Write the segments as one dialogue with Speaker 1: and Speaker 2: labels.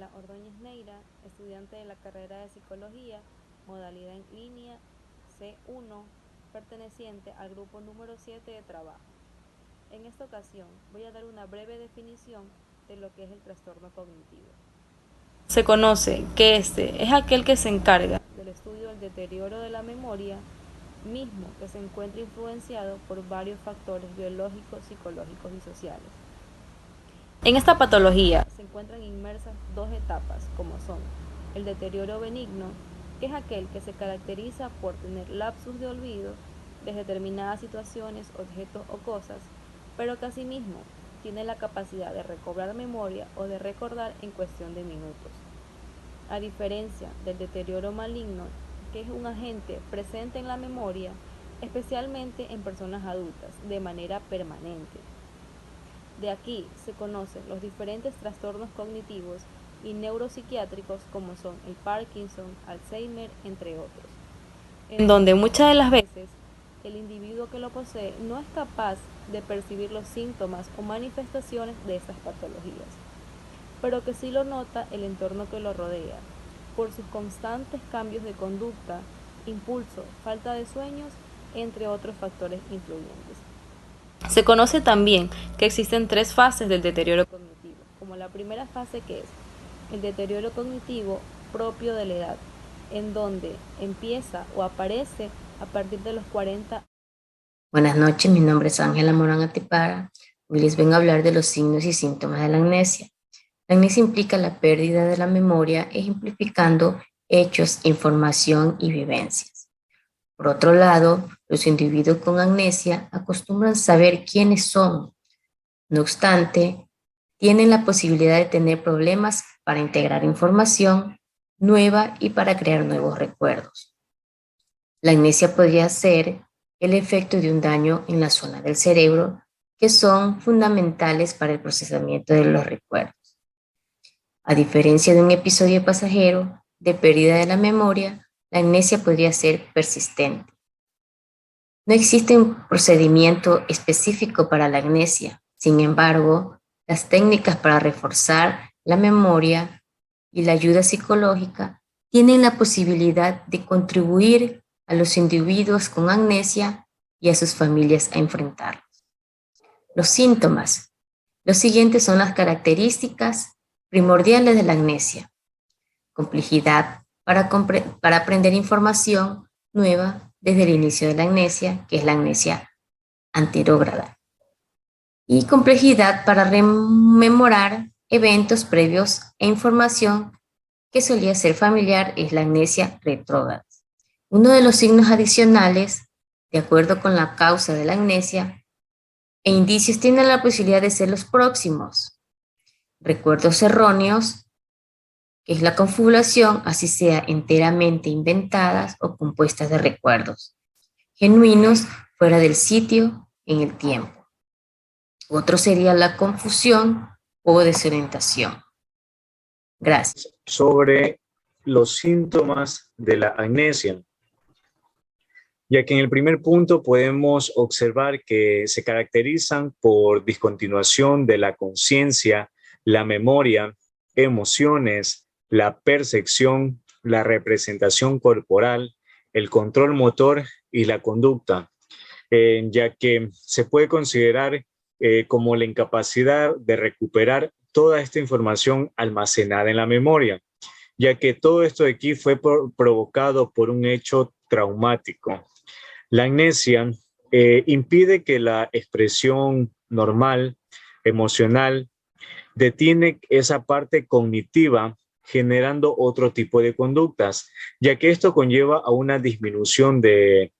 Speaker 1: Daniela Ordóñez Neira, estudiante de la carrera de Psicología, modalidad en línea C1, perteneciente al grupo número 7 de trabajo. En esta ocasión voy a dar una breve definición de lo que es el trastorno cognitivo. Se conoce que este es aquel que se encarga del estudio del deterioro de la memoria, mismo que se encuentra influenciado por varios factores biológicos, psicológicos y sociales. En esta patología se encuentran inmersas dos etapas, como son el deterioro benigno, que es aquel que se caracteriza por tener lapsus de olvido de determinadas situaciones, objetos o cosas, pero que asimismo tiene la capacidad de recobrar memoria o de recordar en cuestión de minutos. A diferencia del deterioro maligno, que es un agente presente en la memoria, especialmente en personas adultas, de manera permanente. De aquí se conocen los diferentes trastornos cognitivos y neuropsiquiátricos como son el Parkinson, Alzheimer, entre otros, en donde muchas de las veces el individuo que lo posee no es capaz de percibir los síntomas o manifestaciones de estas patologías, pero que sí lo nota el entorno que lo rodea, por sus constantes cambios de conducta, impulso, falta de sueños, entre otros factores influyentes. Se conoce también que existen tres fases del deterioro cognitivo, como la primera fase, que es el deterioro cognitivo propio de la edad, en donde empieza o aparece a partir de los 40.
Speaker 2: Buenas noches, mi nombre es Ángela Morán Atipara. Hoy les vengo a hablar de los signos y síntomas de la amnesia. La amnesia implica la pérdida de la memoria, ejemplificando hechos, información y vivencias. Por otro lado, los individuos con amnesia acostumbran saber quiénes son. No obstante, tienen la posibilidad de tener problemas para integrar información nueva y para crear nuevos recuerdos. La amnesia podría ser el efecto de un daño en la zona del cerebro que son fundamentales para el procesamiento de los recuerdos. A diferencia de un episodio pasajero de pérdida de la memoria, la amnesia podría ser persistente. No existe un procedimiento específico para la amnesia. Sin embargo, las técnicas para reforzar la memoria y la ayuda psicológica tienen la posibilidad de contribuir a los individuos con amnesia y a sus familias a enfrentarlos. Los síntomas. Los siguientes son las características primordiales de la amnesia. Complejidad para aprender información nueva desde el inicio de la amnesia, que es la amnesia anterógrada. Y complejidad para rememorar eventos previos e información que solía ser familiar, es la amnesia retrógrada. Uno de los signos adicionales, de acuerdo con la causa de la amnesia, e indicios tienen la posibilidad de ser los próximos. Recuerdos erróneos, que es la confabulación, así sea enteramente inventadas o compuestas de recuerdos. Genuinos, fuera del sitio, en el tiempo. Otro sería la confusión o desorientación. Gracias.
Speaker 3: Sobre los síntomas de la amnesia, ya que en el primer punto podemos observar que se caracterizan por discontinuación de la conciencia, la memoria, emociones, la percepción, la representación corporal, el control motor y la conducta, ya que se puede considerar como la incapacidad de recuperar toda esta información almacenada en la memoria, ya que todo esto de aquí fue provocado por un hecho traumático. La amnesia impide que la expresión normal, emocional, detiene esa parte cognitiva, generando otro tipo de conductas, ya que esto conlleva a una disminución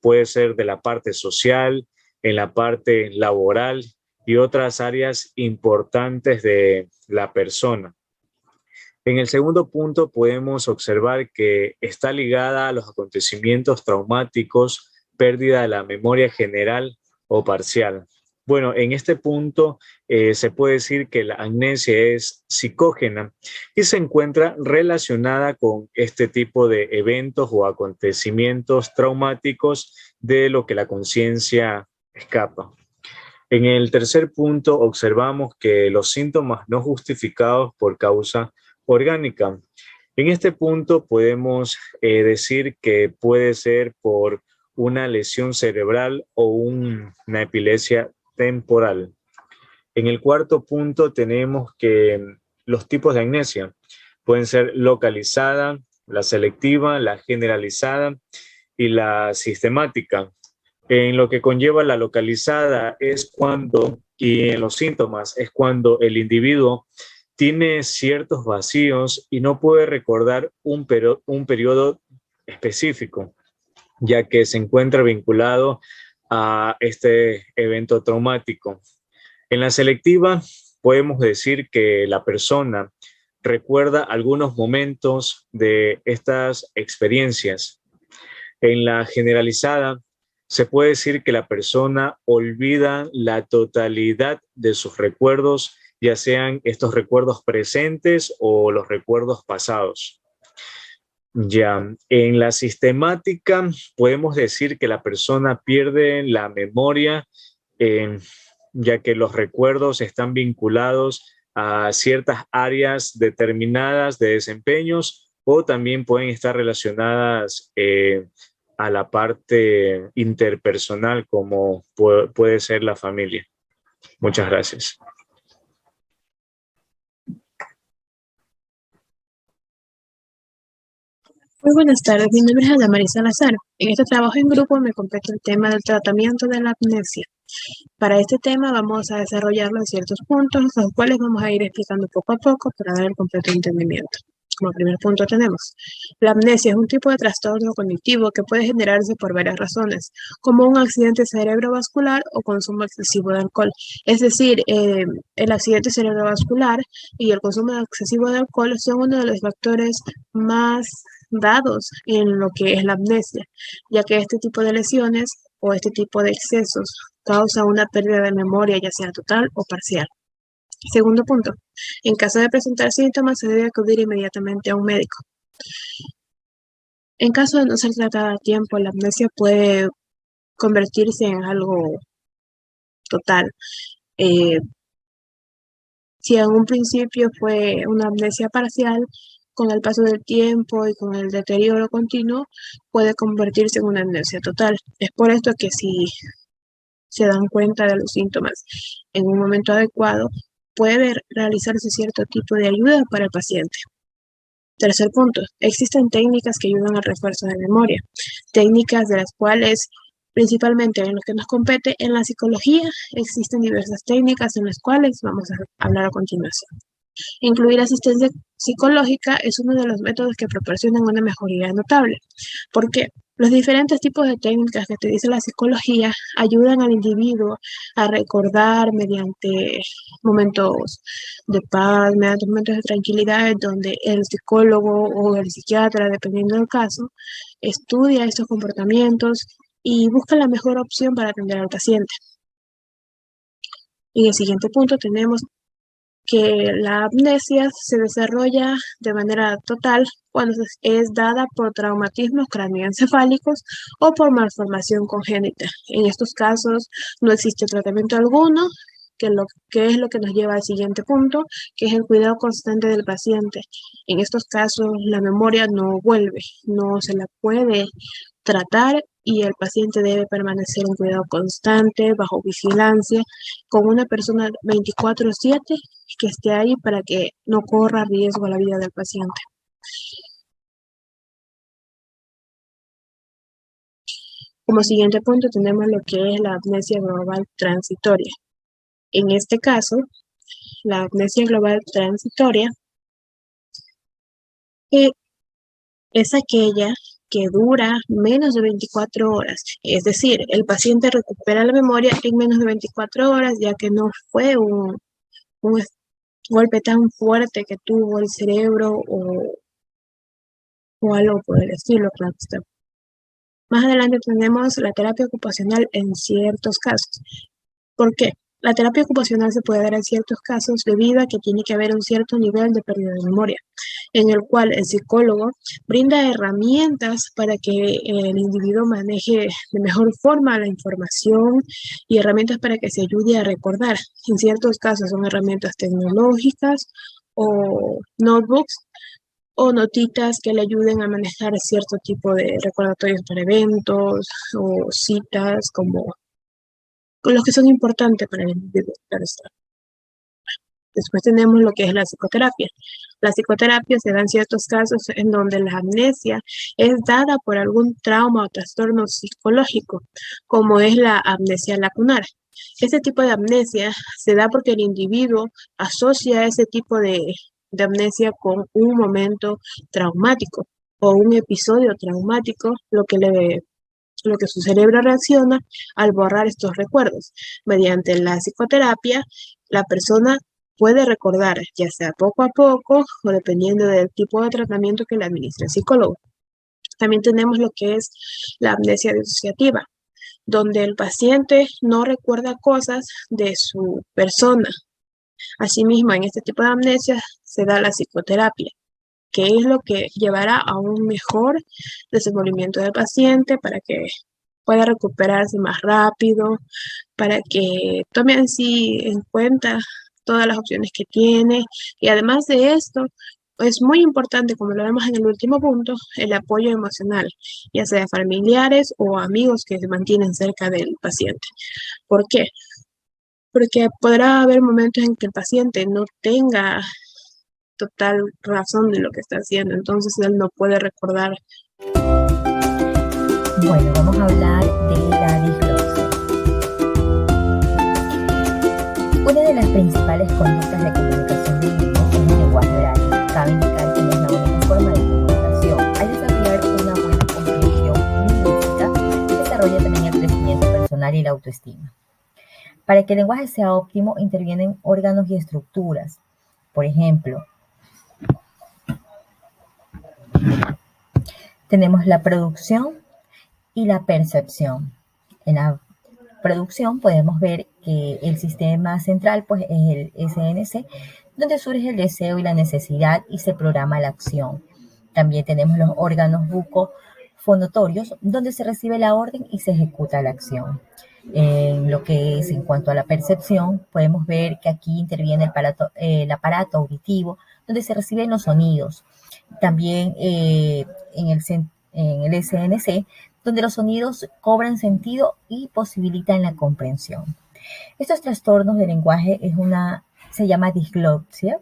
Speaker 3: puede ser de la parte social, en la parte laboral y otras áreas importantes de la persona. En el segundo punto podemos observar que está ligada a los acontecimientos traumáticos, pérdida de la memoria general o parcial. Bueno, en este punto se puede decir que la amnesia es psicógena y se encuentra relacionada con este tipo de eventos o acontecimientos traumáticos de lo que la conciencia escapa. En el tercer punto observamos que los síntomas no justificados por causa orgánica. En este punto podemos decir que puede ser por una lesión cerebral o una epilepsia temporal. En el cuarto punto tenemos que los tipos de amnesia pueden ser localizada, la selectiva, la generalizada y la sistemática. En lo que conlleva la localizada es cuando, y en los síntomas, es cuando el individuo tiene ciertos vacíos y no puede recordar un periodo específico, ya que se encuentra vinculado a este evento traumático. En la selectiva podemos decir que la persona recuerda algunos momentos de estas experiencias. En la generalizada se puede decir que la persona olvida la totalidad de sus recuerdos, ya sean estos recuerdos presentes o los recuerdos pasados. Ya, en la sistemática podemos decir que la persona pierde la memoria, ya que los recuerdos están vinculados a ciertas áreas determinadas de desempeños o también pueden estar relacionadas a la parte interpersonal como puede ser la familia. Muchas gracias.
Speaker 4: Muy buenas tardes, mi nombre es Ana María Salazar. En este trabajo en grupo me compete el tema del tratamiento de la amnesia. Para este tema vamos a desarrollarlo en ciertos puntos, los cuales vamos a ir explicando poco a poco para dar el completo entendimiento. Como primer punto tenemos, la amnesia es un tipo de trastorno cognitivo que puede generarse por varias razones, como un accidente cerebrovascular o consumo excesivo de alcohol. Es decir, el accidente cerebrovascular y el consumo excesivo de alcohol son uno de los factores más dados en lo que es la amnesia, ya que este tipo de lesiones o este tipo de excesos causa una pérdida de memoria, ya sea total o parcial. Segundo punto, en caso de presentar síntomas se debe acudir inmediatamente a un médico. En caso de no ser tratada a tiempo, la amnesia puede convertirse en algo total. Si en un principio fue una amnesia parcial, con el paso del tiempo y con el deterioro continuo, puede convertirse en una amnesia total. Es por esto que si se dan cuenta de los síntomas en un momento adecuado, puede realizarse cierto tipo de ayuda para el paciente. Tercer punto, existen técnicas que ayudan al refuerzo de memoria, técnicas de las cuales principalmente en lo que nos compete en la psicología existen diversas técnicas en las cuales vamos a hablar a continuación. Incluir asistencia psicológica es uno de los métodos que proporcionan una mejoría notable. ¿Por qué? Los diferentes tipos de técnicas que te dice la psicología ayudan al individuo a recordar mediante momentos de paz, mediante momentos de tranquilidad, donde el psicólogo o el psiquiatra, dependiendo del caso, estudia estos comportamientos y busca la mejor opción para atender al paciente. En el siguiente punto tenemos que la amnesia se desarrolla de manera total cuando es dada por traumatismos cráneoencefálicos o por malformación congénita. En estos casos no existe tratamiento alguno, que es lo que nos lleva al siguiente punto, que es el cuidado constante del paciente. En estos casos la memoria no vuelve, no se la puede tratar y el paciente debe permanecer en cuidado constante, bajo vigilancia, con una persona 24/7 que esté ahí para que no corra riesgo a la vida del paciente. Como siguiente punto tenemos lo que es la amnesia global transitoria. En este caso, la amnesia global transitoria es aquella que dura menos de 24 horas. Es decir, el paciente recupera la memoria en menos de 24 horas, ya que no fue un golpe tan fuerte que tuvo el cerebro o algo por el estilo, claro está. Más adelante tenemos la terapia ocupacional en ciertos casos. ¿Por qué? La terapia ocupacional se puede dar en ciertos casos debido a que tiene que haber un cierto nivel de pérdida de memoria, en el cual el psicólogo brinda herramientas para que el individuo maneje de mejor forma la información y herramientas para que se ayude a recordar. En ciertos casos son herramientas tecnológicas o notebooks o notitas que le ayuden a manejar cierto tipo de recordatorios para eventos o citas como los que son importantes para el individuo. Claro está. Después tenemos lo que es la psicoterapia. La psicoterapia se da en ciertos casos en donde la amnesia es dada por algún trauma o trastorno psicológico, como es la amnesia lacunar. Este tipo de amnesia se da porque el individuo asocia ese tipo de amnesia con un momento traumático o un episodio traumático, lo que su cerebro reacciona al borrar estos recuerdos. Mediante la psicoterapia, la persona puede recordar, ya sea poco a poco o dependiendo del tipo de tratamiento que le administre el psicólogo. También tenemos lo que es la amnesia disociativa, donde el paciente no recuerda cosas de su persona. Asimismo, en este tipo de amnesia se da la psicoterapia, que es lo que llevará a un mejor desenvolvimiento del paciente para que pueda recuperarse más rápido, para que tome en sí en cuenta todas las opciones que tiene. Y además de esto, es muy importante, como lo vemos en el último punto, el apoyo emocional, ya sea familiares o amigos que se mantienen cerca del paciente. ¿Por qué? Porque podrá haber momentos en que el paciente no tenga total razón de lo que está haciendo, entonces él no puede recordar.
Speaker 5: Bueno, vamos a hablar de la disglosia. Una de las principales conductas de comunicación bilingüe es el lenguaje oral. Cabe indicar que no es la única forma de comunicación. Al desarrollar una buena comprensión lingüística, desarrolla también el crecimiento personal y la autoestima. Para que el lenguaje sea óptimo, intervienen órganos y estructuras. Por ejemplo, tenemos la producción y la percepción. En la producción podemos ver que el sistema central pues, es el SNC, donde surge el deseo y la necesidad y se programa la acción. También tenemos los órganos bucofonotorios, donde se recibe la orden y se ejecuta la acción. En lo que es en cuanto a la percepción, podemos ver que aquí interviene el aparato auditivo, donde se reciben los sonidos. También en el SNC, donde los sonidos cobran sentido y posibilitan la comprensión. Estos trastornos del lenguaje se llama disglosia,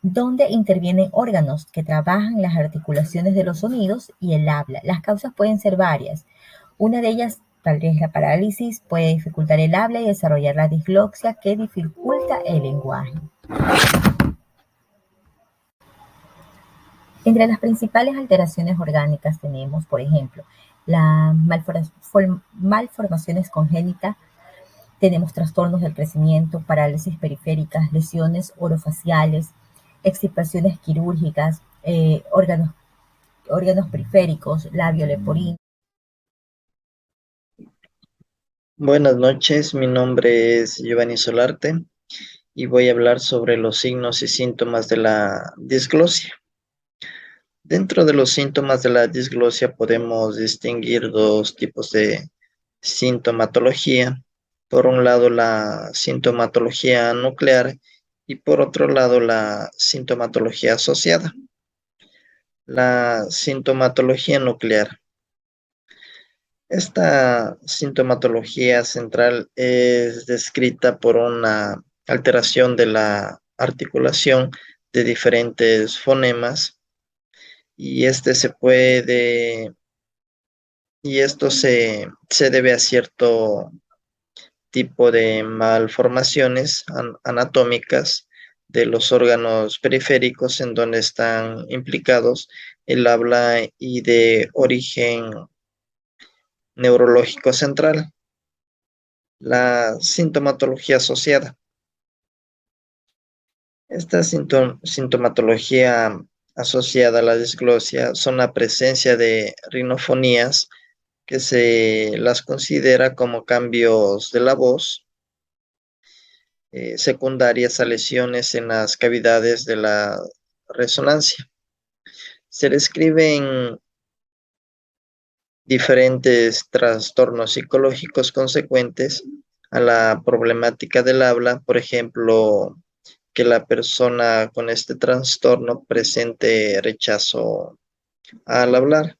Speaker 5: donde intervienen órganos que trabajan las articulaciones de los sonidos y el habla. Las causas pueden ser varias. Una de ellas, tal vez la parálisis, puede dificultar el habla y desarrollar la disglosia, que dificulta el lenguaje. Entre las principales alteraciones orgánicas tenemos, por ejemplo, las malformaciones congénitas, tenemos trastornos del crecimiento, parálisis periféricas, lesiones orofaciales, extirpaciones quirúrgicas, órganos periféricos, labio leporino.
Speaker 6: Buenas noches, mi nombre es Giovanni Solarte y voy a hablar sobre los signos y síntomas de la disglosia. Dentro de los síntomas de la disglosia podemos distinguir dos tipos de sintomatología. Por un lado, la sintomatología nuclear y por otro lado, la sintomatología asociada. La sintomatología nuclear. Esta sintomatología central es descrita por una alteración de la articulación de diferentes fonemas y esto se debe a cierto tipo de malformaciones anatómicas de los órganos periféricos en donde están implicados el habla y de origen neurológico central. La sintomatología asociada. Esta sintomatología asociada a la disglosia son la presencia de rinofonías que se las considera como cambios de la voz secundarias a lesiones en las cavidades de la resonancia. Se describen diferentes trastornos psicológicos consecuentes a la problemática del habla, por ejemplo, que la persona con este trastorno presente rechazo al hablar.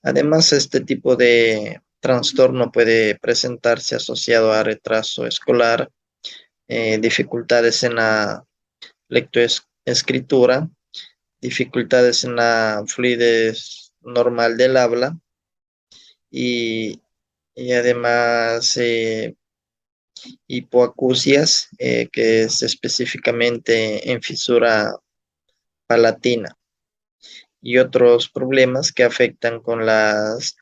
Speaker 6: Además, este tipo de trastorno puede presentarse asociado a retraso escolar, dificultades en la lectoescritura, dificultades en la fluidez normal del habla y además hipoacusias, que es específicamente en fisura palatina, y otros problemas que afectan con las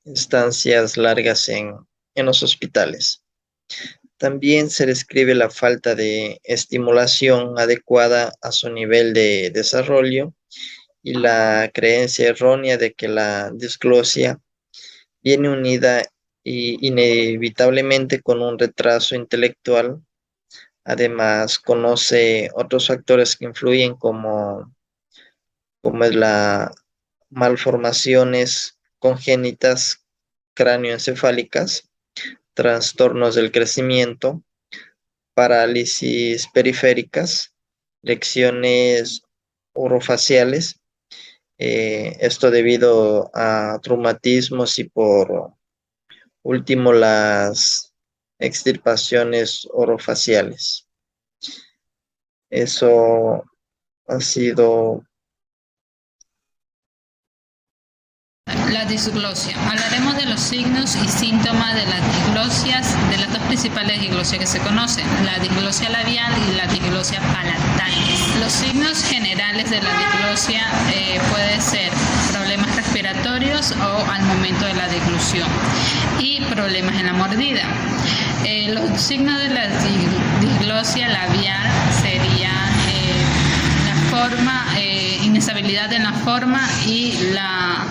Speaker 6: estancias largas en los hospitales. También se describe la falta de estimulación adecuada a su nivel de desarrollo y la creencia errónea de que la disglosia viene unida inevitablemente con un retraso intelectual. Además, conoce otros factores que influyen como es la malformaciones congénitas cráneoencefálicas, trastornos del crecimiento, parálisis periféricas, lesiones orofaciales, esto debido a traumatismos y por último las extirpaciones orofaciales. Eso ha sido.
Speaker 7: La disglosia. Hablaremos de los signos y síntomas de las diglosias, de las dos principales diglosias que se conocen, la diglosia labial y la diglosia palatal. Los signos generales de la diglosia pueden ser problemas respiratorios o al momento de la deglución y problemas en la mordida. Los signos de la diglosia labial serían la forma, inestabilidad en la forma y la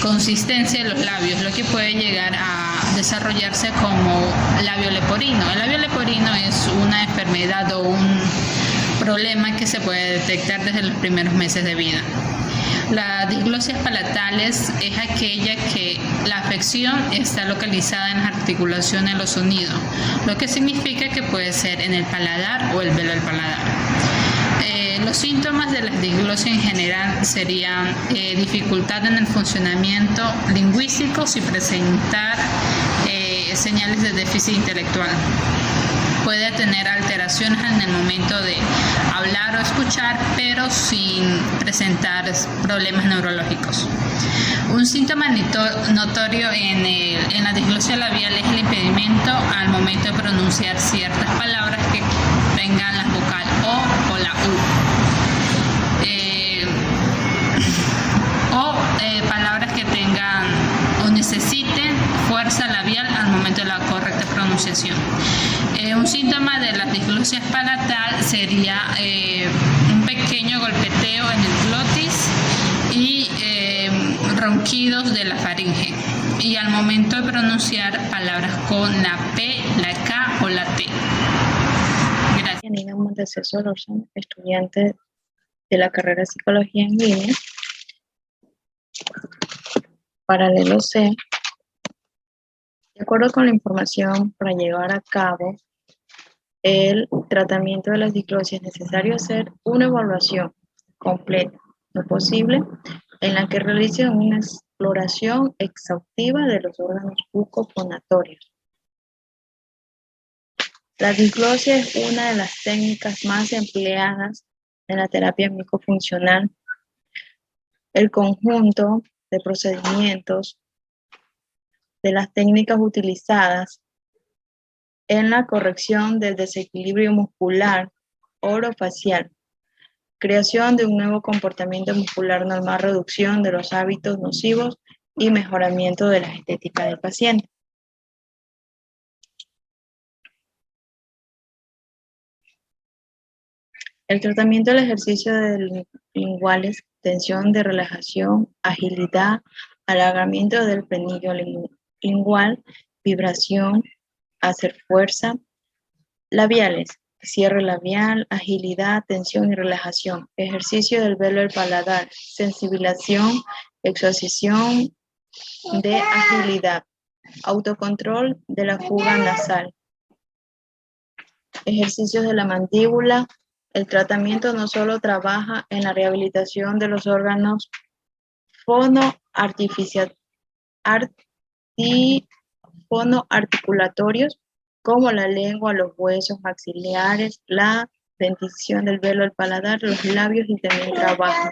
Speaker 7: consistencia de los labios, lo que puede llegar a desarrollarse como labio leporino. El labio leporino es una enfermedad o un problema que se puede detectar desde los primeros meses de vida. Las diglosias palatales es aquella que la afección está localizada en las articulaciones de los sonidos, lo que significa que puede ser en el paladar o el velo del paladar. Los síntomas de las diglosias en general serían dificultad en el funcionamiento lingüístico sin presentar señales de déficit intelectual. Puede tener alteraciones en el momento de hablar o escuchar, pero sin presentar problemas neurológicos. Un síntoma notorio en la diglosia labial es el impedimento al momento de pronunciar ciertas palabras que tengan la vocal O o la U. Palabras que tengan o necesiten fuerza labial al momento de la correcta pronunciación. Un síntoma de la diglosia palatal sería un pequeño golpeteo en el glotis y ronquidos de la faringe, y al momento de pronunciar palabras con la P, la K o la T. Gracias.
Speaker 8: Janina Montesinos Solórzano, estudiante de la carrera de Psicología en línea. Paralelo C. De acuerdo con la información, para llevar a cabo el tratamiento de las diglosias es necesario hacer una evaluación completa, lo posible, en la que realice una exploración exhaustiva de los órganos bucofonatorios. La diglosia es una de las técnicas más empleadas en la terapia micofuncional. El conjunto de procedimientos de las técnicas utilizadas en la corrección del desequilibrio muscular orofacial, creación de un nuevo comportamiento muscular normal, reducción de los hábitos nocivos y mejoramiento de la estética del paciente. El tratamiento del ejercicio de linguales, tensión de relajación, agilidad, alargamiento del frenillo lingual, vibración, hacer fuerza, labiales, cierre labial, agilidad, tensión y relajación, ejercicio del velo del paladar, sensibilización, exposición de agilidad, autocontrol de la fuga nasal, ejercicios de la mandíbula. El tratamiento no solo trabaja en la rehabilitación de los órganos fonoarticulatorios, como la lengua, los huesos maxilares, la dentición del velo del paladar, los labios, y también trabaja